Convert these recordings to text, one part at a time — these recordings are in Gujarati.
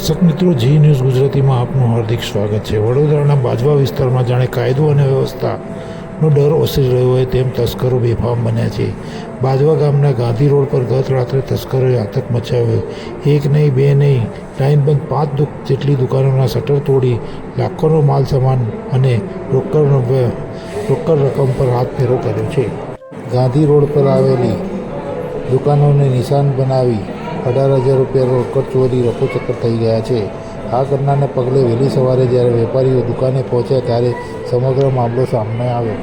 દર્શક મિત્રો, જી ન્યૂઝ ગુજરાતીમાં આપનું હાર્દિક સ્વાગત છે। વડોદરાના બાજવા વિસ્તારમાં જાણે કાયદો અને વ્યવસ્થાનો ડર ઓસરી રહ્યો હોય તેમ તસ્કરો બેફામ બન્યા છે। બાજવા ગામના ગાંધી રોડ પર ગત રાત્રે તસ્કરોએ આતંક મચાવ્યો। એક નહીં, બે નહીં, લાઇન બંધ 5 જેટલી દુકાનોના શટર તોડી લાખોનો માલ સામાન અને રોકડ રકમ પર હાથ ફેરો કર્યો છે। ગાંધી રોડ પર આવેલી દુકાનોને નિશાન બનાવી 18,000 રૂપિયા રોકડ ચોરી રફોચક્કર થઈ ગયા છે। આ ઘટનાને પગલે વહેલી સવારે જ્યારે વેપારીઓ દુકાને પહોંચ્યા ત્યારે સમગ્ર મામલો સામે આવ્યો।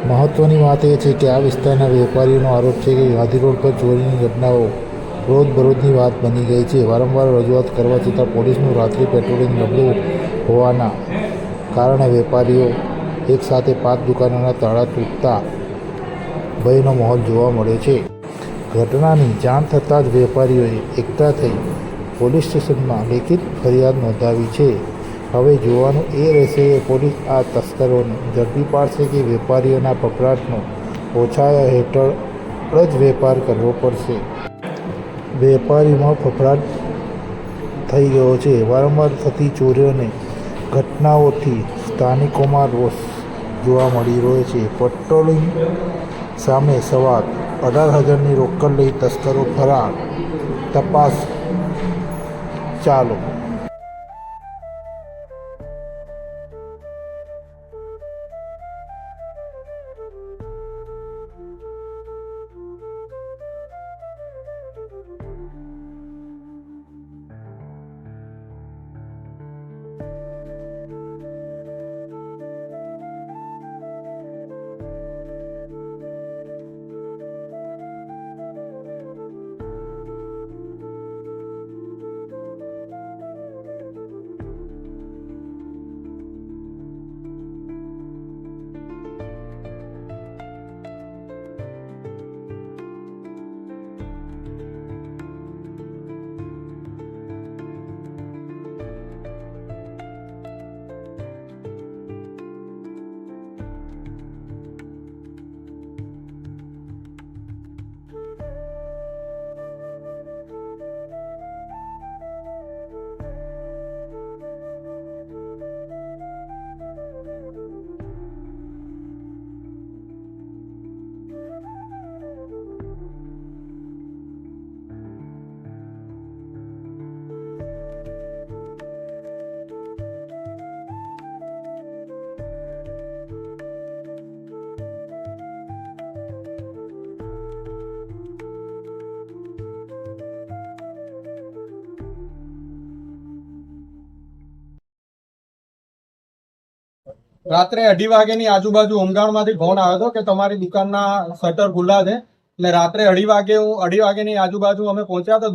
મહત્ત્વની વાત એ છે કે આ વિસ્તારના વેપારીઓનો આરોપ છે કે ગાંધી રોડ પર ચોરીની ઘટનાઓ રોજબરોજની વાત બની ગઈ છે। વારંવાર રજૂઆત કરવા છતાં પોલીસનું રાત્રિ પેટ્રોલિંગ નબળું હોવાના કારણે વેપારીઓ એકસાથે 5 દુકાનોના તાળા તૂટતા ભયનો માહોલ જોવા મળ્યો છે। ઘટનાની જાણ થતાં જ વેપારીઓએ એકઠા થઈ પોલીસ સ્ટેશનમાં લેખિત ફરિયાદ નોંધાવી છે। હવે જોવાનું એ રહેશે કે પોલીસ આ તસ્કરોને ઝડપી પાડશે કે વેપારીઓના ફફડાટનો ઓછાયા હેઠળ જ વેપાર કરવો પડશે। વેપારીમાં ફફડાટ થઈ ગયો છે। વારંવાર થતી ચોરીઓની ઘટનાઓથી સ્થાનિકોમાં રોષ જોવા મળી રહ્યો છે। પેટ્રોલિંગ સામે સવાલ, 18,000ની રોકડ લઈ તસ્કરો ફરાર, તપાસ ચાલુ। રાત્રે 2:30 વાગ્યાની આજુબાજુ હોમગાર્ડમાંથી ફોન આવ્યો હતો કે તમારી દુકાનના શટર ખુલ્લા છે। એટલે રાત્રે 2:30 વાગ્યાની આજુબાજુ અમે પહોંચ્યા હતા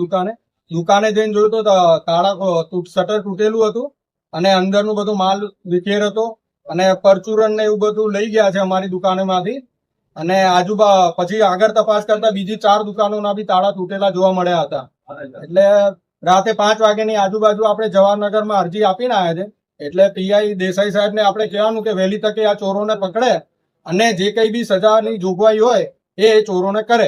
દુકાને જઈને જોયું તો શટર તૂટેલું હતું અને અંદરનું બધું માલ વિખેર હતો અને પરચુરણ ને એવું બધું લઈ ગયા છે અમારી દુકાનેમાંથી। અને પછી આગળ તપાસ કરતા બીજી 4 દુકાનોના બી તાળા તૂટેલા જોવા મળ્યા હતા। એટલે રાતે 5 વાગ્યાની આજુબાજુ આપણે જવાહરનગરમાં અરજી આપીને આવ્યા છે। એટલે પીઆઈ દેસાઈ સાહેબને આપણે કહેવાનું કે વહેલી તકે આ ચોરોને પકડે અને જે કંઈ બી સજાની જોગવાઈ હોય એ ચોરોને કરે।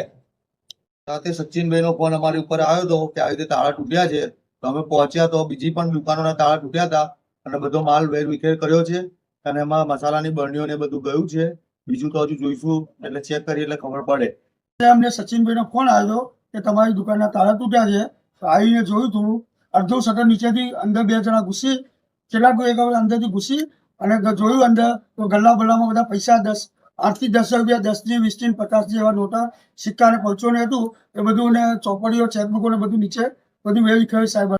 સાથે સચિનભાઈનો ફોન અમારી ઉપર આવ્યો હતો કે આવી રીતે તાળા તૂટ્યા છે, તો અમે પહોંચ્યા તો બીજી પણ દુકાનોના તાળા તૂટ્યા હતા અને બધો માલ વેરવિખેર કર્યો છે અને એમાં મસાલાની બરણીઓ ને બધું ગયું છે। બીજું તો હજુ જોઈશું એટલે ચેક કરીએ એટલે ખબર પડે। અમને સચિનભાઈનો ફોન આવ્યો કે તમારી દુકાનના તાળા તૂટ્યા છે, તો આવીને જોયું હતું અડધો શટર નીચેથી અંદર 2 જણા ઘૂસી કેટલાક એક અંદરથી ઘૂસી અને જોયું અંદર તો ગલ્લા બલ્લામાં બધા પૈસા 8 થી 10 રૂપિયા, 10ની, 20ની, 50ની એવા નોટા સિક્કા અને પહોંચોને હતું એ બધું ને ચોપડીઓ ચેકબુકો ને બધું નીચે બધું વેરી ખેડ સાહેબ